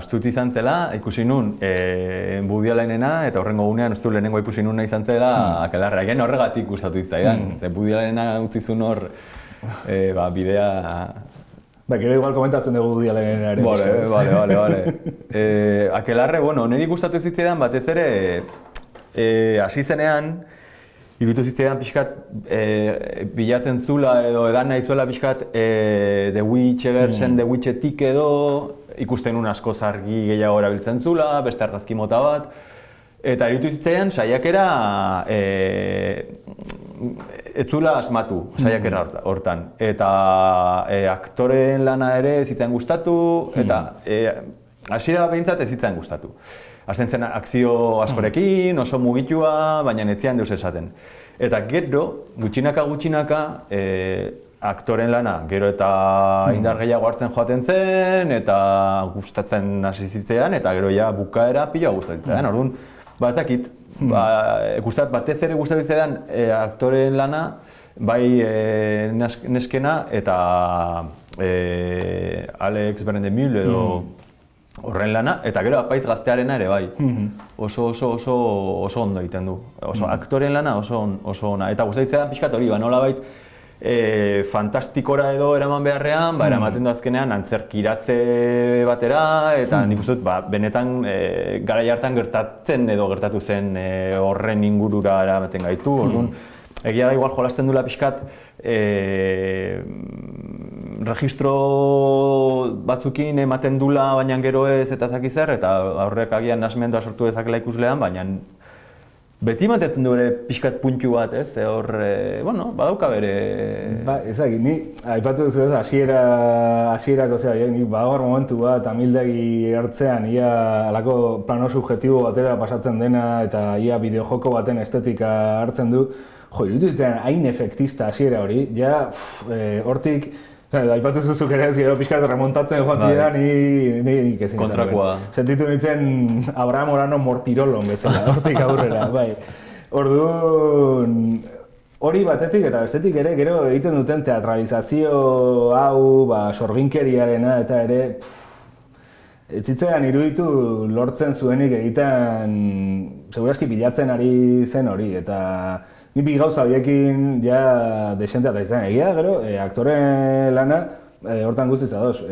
ustut izan zela, ikusi nun Woody Allenena, eta horrengo gunean ustut lehenengoa ikusi nuna izan zela Akelarra. Egin horregatik gustatu izaidan, Woody Allena utzizun hor bidea... Gero igual komentatzen dugu Woody Allenena ere. Bale. Akelarre, niri gustatu zitzaidan batez ere, hasi zenean, iruditu zitzaidan pixkat bilatzen zula edo edan nahi zuela pixkat The Witch egertzen The Witchetik edo ikusten un asko argi gehiago erabiltzen zula, beste argazki mota bat. Eta iruditu zitzaidan saiakera ez zula asmatu saiakera hortan. Eta aktoreen lana ere ez zitzaidan gustatu eta hasiera behintzat ez zitzaidan gustatu. Hasten zen akzio askorekin, oso mugitua, baina netzian deus esaten. Eta gero, gutxinaka, aktoren lana, gero eta indar gehiago hartzen joaten zen, eta gustatzen hasi zitzean, eta gero ja bukaera pila gustatzen. Orduan, ez dakit, batez ere gustatzen zitzean aktoren lana, bai neskena eta Alex Brendemühl edo horren lana, eta gero apaiz gaztearena ere bai. Oso ondo egiten du. Aktoren lana oso ona. Eta gustatzen pixkat hori, nolabait fantastikora edo eraman beharrean, eramaten du azkenean antzerkiratze batera, eta nik uste dut benetan garai hartan gertatzen edo gertatu zen horren ingurura eramaten gaitu. Egia da igual jolasten dula pixkat registro batzukin ematen dula, baina gero ez eta zakizer, eta horrek agian nasmendua sortu dezakela ikuslean, baina beti ematen du ere pixkat puntu bat, ez? Hor, badauka bere... Ezagik, ni aipatu duzu ez, hasierako zera, nik badagoar momentu bat, amildegi hartzean, ia alako plano subjektibo batera pasatzen dena, eta ia bideojoko baten estetika hartzen du, iruditu zitzen hain efektista hasiera hori, ja, hortik, aipatu zuzuk ere ez gero pixkat remontatzen joan ziren, ni ezin izan. Kontrakoa. Sentitu nintzen Abraham Orano mortirolon bezala, hortik aurrera, bai. Orduan, hori batetik eta bestetik ere gero egiten duten teatralizazio hau, sorginkeriarena eta ere, Etzitzean iruditu lortzen zuenik egiten, segurazki bilatzen ari zen hori, eta ni bi gauza horiekin ja desentea eta izan egia, gero, aktore lana hortan guztiz ados.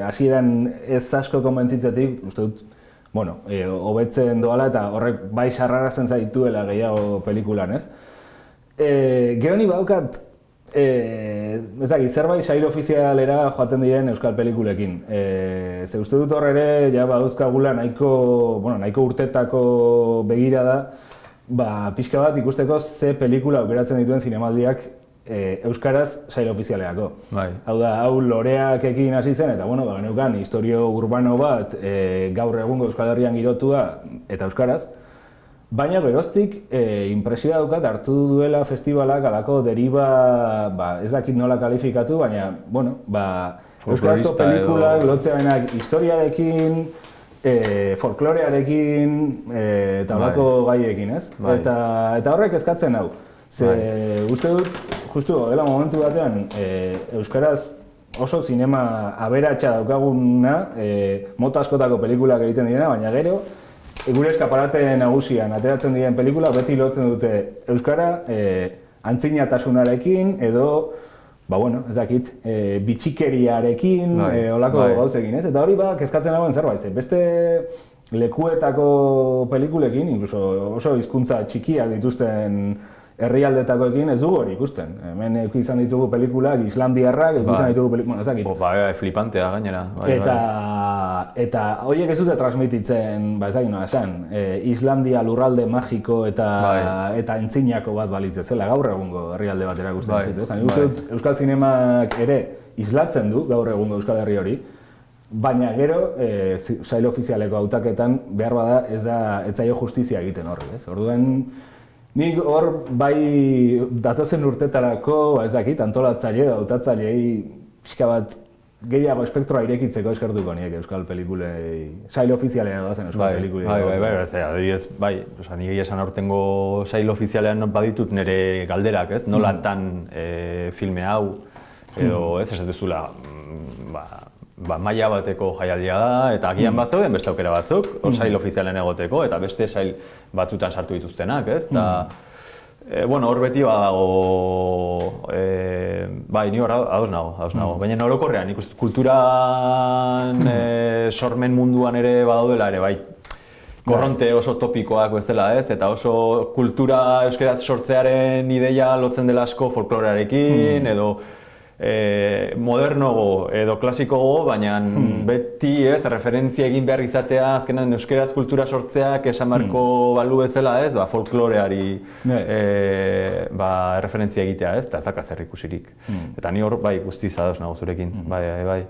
Hasieran ez asko konbentzitzetik, uste dut, hobetzen doala eta horrek bai sarrarazten zaituela gehiago pelikulan, ez? Gero ni badaukat, ez dakit, zerbait sail ofizialera joaten diren euskal pelikulekin. Ze uste dut hor ere, ja badauzkagula nahiko urtetako begirada, pixka bat ikusteko ze pelikula aukeratzen dituen zinemaldiak euskaraz sail ofizialerako. Hau da, hau loreak ekin hasi zen, eta geneukan historio urbano bat gaur egungo Euskal Herrian girotua eta euskaraz. Baina geroztik impresioa daukat hartu duela festivalak alako deriba, ez dakit nola kalifikatu, baina, euskarazko pelikulak lotzeanak historiarekin, folklorearekin eta alako gaiekin, ez? Eta horrek eskatzen hau. Ze uste dut, justu dela momentu batean, euskaraz oso zinema aberatsa daukaguna, mota askotako pelikulak egiten direna, baina gero, gure eskaparate nagusian ateratzen diren pelikula beti lotzen dute euskara antzinatasunarekin edo, ez dakit, bitxikeriarekin, olako gauzekin, ez? Eta hori kezkatzen dagoen zerbait, beste lekuetako pelikulekin, incluso oso hizkuntza txikiak dituzten herrialdetakoekin ez dugu hori ikusten. Hemen izan ditugu pelikulak islandiarrak, izan ditugu pelikulak, ez dakit. Flipantea gainera. Eta horiek ez dute transmititzen, ez dakit nola esan, Islandia lurralde magiko eta entzinako bat balitz zela, gaur egungo herrialde bat erakusten zitu. Nik uste dut Euskal Zinemak ere islatzen du gaur egungo Euskal Herri hori, baina gero, sail ofizialeko hautaketan behar bada ez zaio justizia egiten horri, ez? Orduan, nik hor bai datozen urtetarako, ez dakit, antolatzaile da hautatzaileei pixka bat gehiago espektroa irekitzeko eskertuko niek euskal pelikulei, sail ofizialean doazen euskal pelikulei. Nik esan aurtengo sail ofizialean baditut nire galderak, ez? Nolatan filme hau, edo ez duzula, maila bateko jaialdia da, eta agian bat zeuden beste aukera batzuk, hor sail ofizialean egoteko, eta beste sail batzutan sartu dituztenak, ez? Hor beti badago, ni hor ados nago, baina orokorrean, ikusten kulturan, sormen munduan ere badaudela ere, bai, korronte oso topikoak bezala, ez? Eta oso kultura euskaraz sortzearen ideia lotzen dela asko folklorearekin, edo modernogo edo klasikogo, baina beti referentzia egin behar izatea, azkenan euskaraz kultura sortzeak esan marko balu bezala, ez? Folkloreari referentzia egitea, ez? Eta ez daka zer ikusirik. Eta ni hor guztiz ados nago zurekin, bai.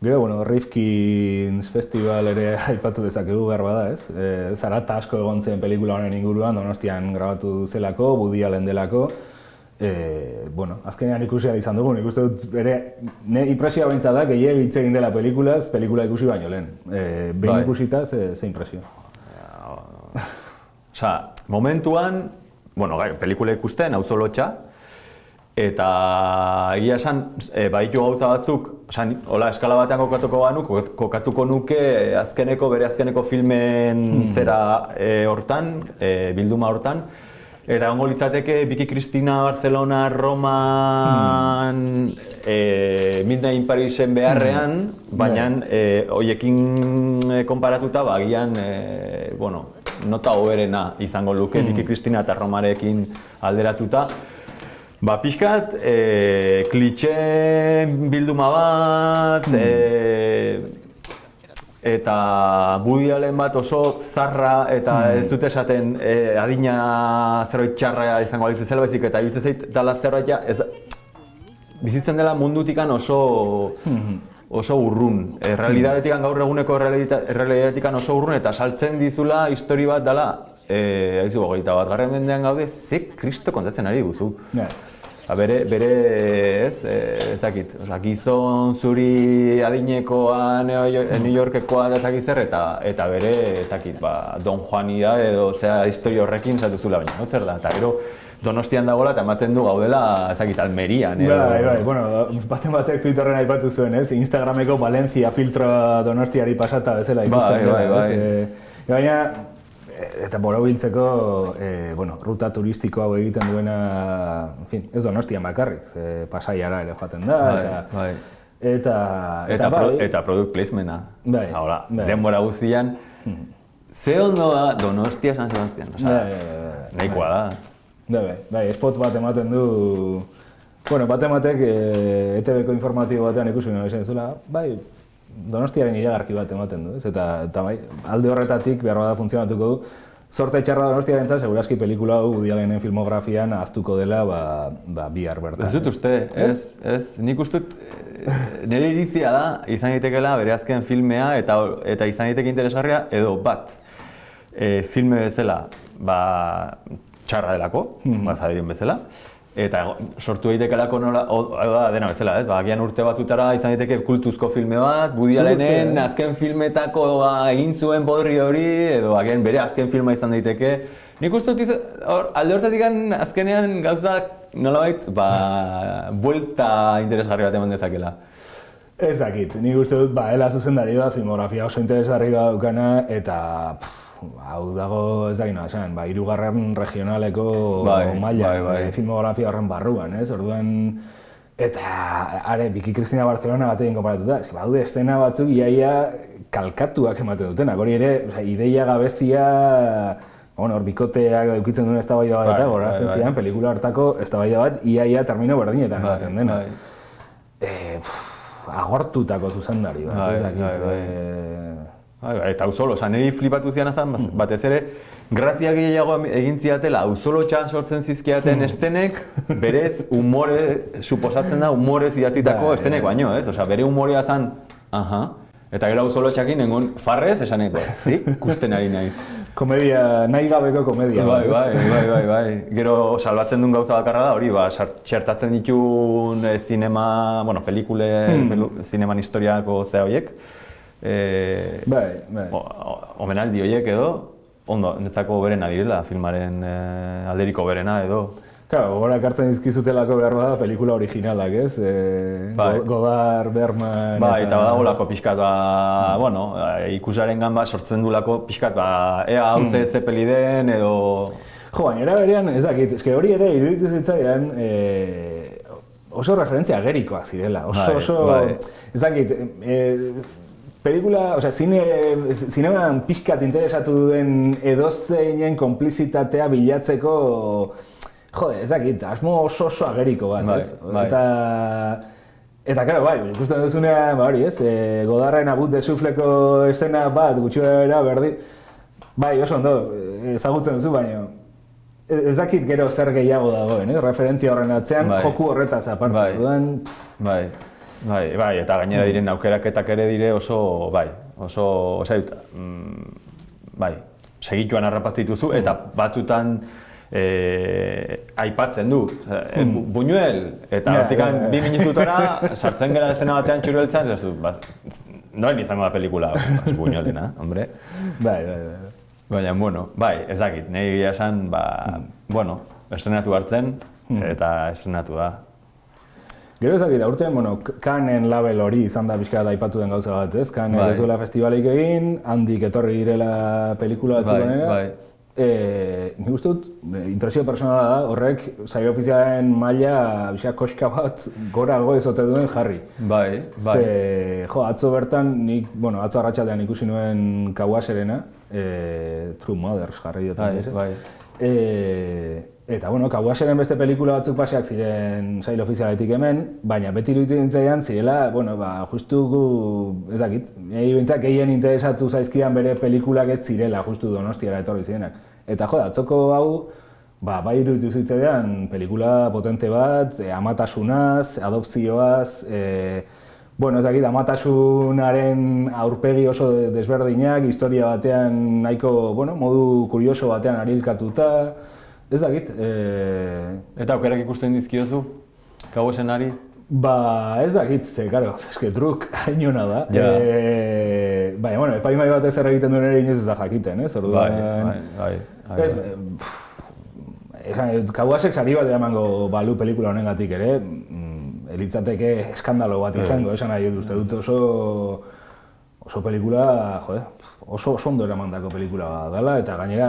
Gero, Rifkin's Festival ere aipatu dezakegu behar bada, ez? Zarata asko egon zen pelikula honen inguruan, Donostian grabatu zelako, Woody Allen delako. Azkenean ikusia izan dugu, nik uste dut impresioa behintzat da, gehiagi hitz egin dela pelikulaz, pelikula ikusi baino lehen. Behin ikusita, ze impresio? Momentuan, pelikula ikusten, auzo lotxa, eta egia esan, baditu gauza batzuk, eskala batean kokatuko nuke bere azkeneko filmen zera hortan, bilduma hortan, eta egongo litzateke Biki Cristina, Barcelona, Roman, Midnight in Parisen beharrean, baina horiekin konparatuta agian nota hoberena izango luke Biki Cristina eta Romarekin alderatuta. Pixkat, klitxe bilduma bat, eta Woody Allen bat oso zarra eta ez dut esaten adina zerbait txarra izango balitz bezala, baizik eta iruditzen zait dela zerbait bizitzen dela mundutikan oso urrun. Realidadetikan, gaur eguneko realidadetikan oso urrun eta saltzen dizula histori bat dela, haizu 21. mendean gaude, ze Kristo kontatzen ari guzu. Bere, ez dakit, gizon zuri adinekoa, New Yorkekoa da ezakit zer, eta bere, ez dakit, Don Juani da edo histori horrekin zatuzula baina, zer da, eta gero Donostian dagoela eta ematen du gaudela, ezakit, Almerian. Bai, bueno, batek Twitterren aipatu zuen, ez? Instagrameko Valencia filtroa Donostiari pasata bezala ikusten dela, ez? Baina, eta borobiltzeko, ruta turistiko hau egiten duena, en fin, ez Donostian bakarrik, Pasaiara ere joaten da, eta product placementa. Ahora, denbora guztian, ze ondo da Donostia San Sebastian, nahikoa da. Bai, spot bat ematen du, bat ematek ETV-ko informatibo batean ikusi nahi zen zula, bai, Donostiaren iragarki bat ematen du, ez? Eta bai, alde horretatik behar bada funtzionatuko du. Sorte txarra Donostiaren zan, segurazki pelikula hau Woody Allenen filmografian ahaztuko dela bihar bertan. Ez dut uste, ez, nik uste nire iritzia da, izan daitekeela bere azken filmea eta izan daiteke interesgarria edo bat. Filme bezala, txarra delako, bazadion bezala, eta sortu daitekelako nola, dena bezala, ez? Agian urte batzutara izan daiteke kultuzko filme bat, Woody Allenen azken filmetako egin zuen bodri hori, edo agian bere azken filma izan daiteke. Nik uste dut, alde horretatik azkenean gauzak nolabait, buelta interesgarri bat eman dezakela. Ez dakit, nik uste dut, ela zuzendari da, filmografia oso interesgarri bat dukana, eta hau dago ez dakit noa esan, 3. regionaleko maila filmografia horren barruan, ez? Orduan, eta Biki Cristina Barcelona batekin konparatuta, ez baude estena batzuk iaia kalkatuak ematen dutenak, hori ere, ideia gabezia, hor bikoteak edukitzen duen eztabaida bat eta gorazten zidan, pelikula hartako eztabaida bat iaia termino berdinetan ematen dena. Agortutako zuzendari bat, ez dakit. Eta Auzolo, niri flipatu zian azan, batez ere, grazia gehiago egin ziatela Auzolotxa sortzen zizkiaten estenek, berez humore, suposatzen da humorez idatzitako estenek baino, ez? Osea, bere humorea zan, eta gero Auzolotxakin nengon farrez esaneko, ikusten ari nahi. Komedia, nahi gabeko komedia. Bai. Gero salbatzen duen gauza bakarra da, hori, txertatzen ditun zinema, pelikule, zineman historiako zea horiek. Omenaldi horiek edo, ondo, netzako berena direla, filmaren alderiko berena edo. Claro, gora ekartzen izkizutelako behar bada pelikula originalak, ez? Godard, Bergman... Eta badagolako pixkat, ikusaren sortzen dulako pixkat, ea hau ze peli den edo... Jo, baina era berean, ez dakit, hori ere iruditu zitzaidan oso referentzia agerikoak zirela, oso... Ez dakit, pelikula, zineman pixkat interesatu duen edozeinen konplizitatea bilatzeko, ez dakit, asmo oso ageriko bat, ez? Eta, karo, ikusten duzunean, hori, ez? Godarren Abut de Souffleko estena bat, gutxura berdi, oso ondo, ezagutzen duzu, baina ez dakit gero zer gehiago dagoen, referentzia horren atzean, joku horretaz aparte. Eta gainera diren aukeraketak ere dire oso, segituan harrapaztituzu eta batzutan aipatzen du. Buñuel, eta hortikan 2 minututara sartzen gara estena batean txureltzan, noen izango da pelikula, Buñuelena, hombre. Baina, ez dakit, nahi egia esan, estrenatu hartzen eta estrenatu da. Gero ezakit, aurten, Cannes label hori izan da pixka aipatu den gauza bat, ez? Cannes ezuela festivalik egin, handik etorri direla pelikula batzukanera. Nik uste dut, impresio personala da, horrek saio ofizialaren maila pixka koska bat gorago ezote duen jarri. Atzo bertan, atzo arratsaldean ikusi nuen Kauaserena, True Mothers jarri dut. Eta, Kauaseren beste pelikula batzuk paseak ziren sail ofizialetik hemen, baina beti iruditzen zaidan zirela, justu ez dakit, nahi bintzak gehien interesatu zaizkidan bere pelikulak ez zirela justu Donostiara etorri zirenak. Eta, atzoko hau, bai iruditu zitzaidan pelikula potente bat, amatasunaz, adopzioaz, ez dakit, amatasunaren aurpegi oso desberdinak, historia batean nahiko, modu kurioso batean arilkatuta, ez dakit. Eta aukerak ikusten dizkiozu, Kauasenari? Ez dakit, karo, druk hainona da. Epaimai batek zer egiten duen ere inoz ez da jakiten, ez? Kauasek sari bat emango balu pelikula honengatik ere, elitzateke eskandalo bat izango, esan nahi uste dut oso pelikula, oso ondo eramandako pelikula bat dela, eta gainera,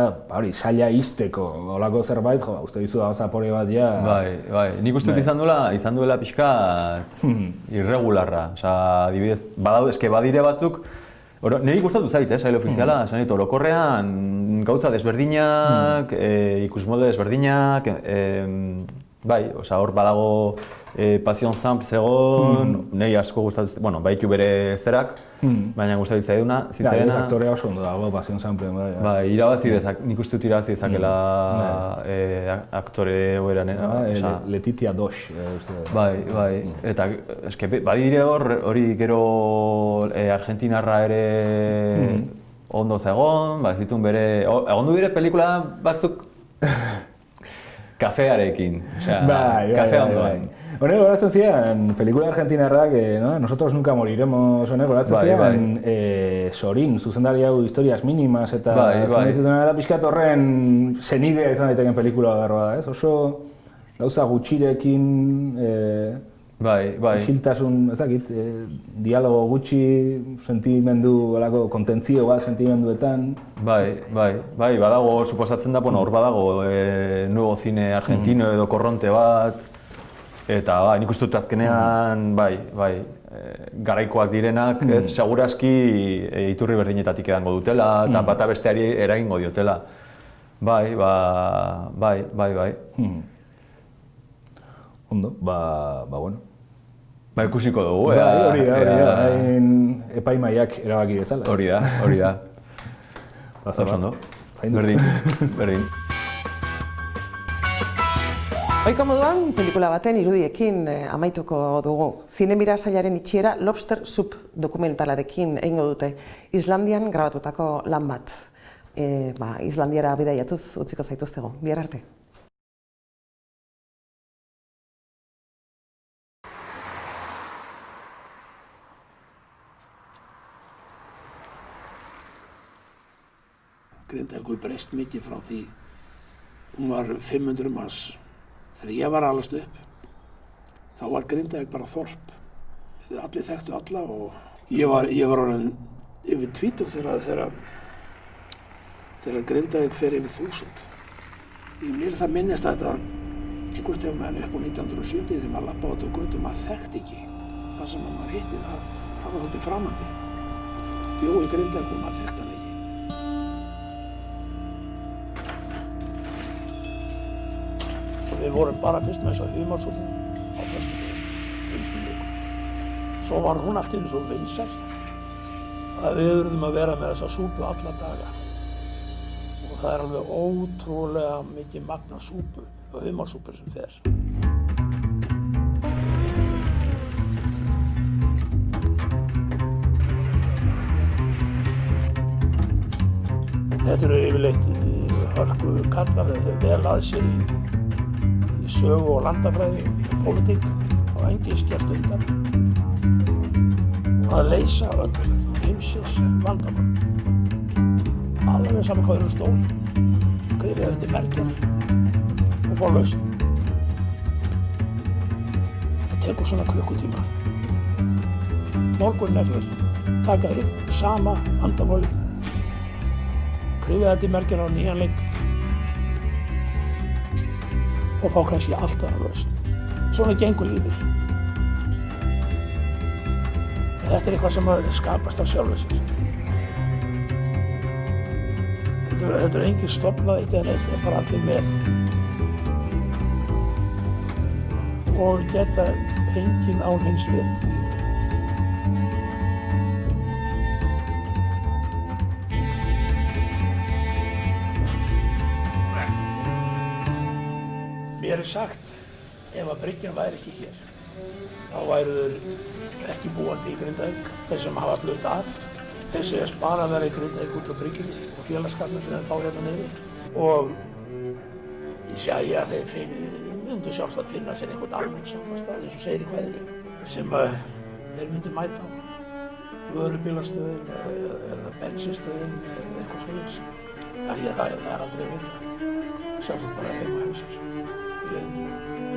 saila izteko olako zerbait, uste dizu da zapore bat ja... Bai, nik uste dut izan duela pixka irregularra, adibidez, badire batzuk, niri gustatu zait, sail ofiziala, esan dit, orokorrean gauza desberdinak, ikusmolde desberdinak, bai, hor badago Passion Sample zegoen, niri asko gustatu, bueno, baitu bere zerak, baina gustatu zitzaiduna. Aktorea oso ondo dago Passion Sample, bai. Bai, nik uste dut irabazi dezakela aktore hoeran. Letitia Dosh. Bai, eta badire hori gero Argentinarra ere ondo zegoen, ez ditun bere, egon du dire pelikula batzuk kafearekin, kafe ondoan. Honek horatzen ziren, pelikula argentinarrak, Nosotros nunca moriremos, honek horatzen ziren, Sorin, zuzendari hau historias minimas, eta eta pixkat horren senidea izan daiteken pelikula garroa da, ez? Oso gauza gutxirekin, isiltasun, ez dakit, dialogo gutxi, sentimendu, kontentzio bat sentimenduetan. Bai, badago, suposatzen da, hor badago nuevo cine argentino edo korronte bat, eta nik uste dut azkenean, garaikoak direnak, ez, segurazki iturri berdinetatik edango dutela, eta bata besteari eragingo diotela. Bai. Ondo, bueno. Ikusiko dugu, hori da, epaimaiak erabaki dezala. Hori da. Ondo, berdin. Ohiko moduan, pelikula baten irudiekin amaituko dugu. Zinemira sailaren itxiera Lobster Soup dokumentalarekin egingo dute. Islandian grabatutako lan bat. Islandiara bidaiatuz utziko zaituztego. Bihar arte. Grindavík hefur breyst mikið frá því. Hún var 500 manns. Þegar ég var að alast upp, þá var Grindavík bara þorp. Allir þekktu alla og ég var orðinn yfir 20 þegar Grindavík fer yfir 1000. Mér það minnist að þetta einhvers tímann upp á 1970 þegar maður labbaði út á götu, maður þekkti ekki það sem maður hitti, það var svolítið framandi. Bjó í Grindavík og maður þekkti hann ekki. Við vorum bara fyrst með þessa humarsúpu á föstudegi, einu sinni í viku. Svo var hún allt í einu svo vinsæl að við urðum að vera með þessa súpu alla daga. Og það er alveg ótrúlega mikið magn af súpu og humarsúpu sem fer. Þetta eru yfirleitt hörku kallar eða vel að sér í sögu og landafræði, pólitík og enginn skerst undan. Að leysa öll heimsins vandamál. Alveg saman hvað eru stór, grifið undir merkjar og fá lausn. Það tekur svona klukkutíma. Morguninn eftir taka þeir upp sama vandamálið, grifið undir merkjar á nýjan leik og fá kannski allt aðra lausn. Svona gengur lífið. Þetta er eitthvað sem skapast af sjálfu sér. Þetta er enginn stofnað eitt eða neitt, það er bara allir með. Og geta enginn án hins við. Mér er sagt, ef að bryggjan væri ekki hér, þá væru þeir ekki búandi í Grindavík, þeir sem hafa flutt að. Þeir segjast bara að vera í Grindavík út á bryggjunni og félagsskapnum sem þeir fá hérna niðri. Og ég segi að þeir myndu sjálfsagt finna sér einhvern annan samastað, eins og segir í kvæðinu, sem þeir myndu mæta á. Vörubílastöðin eða bensinstöðin eða eitthvað svoleiðis. Það er aldrei að vita. sjálfsagt bara heima hjá sér í leiðindum.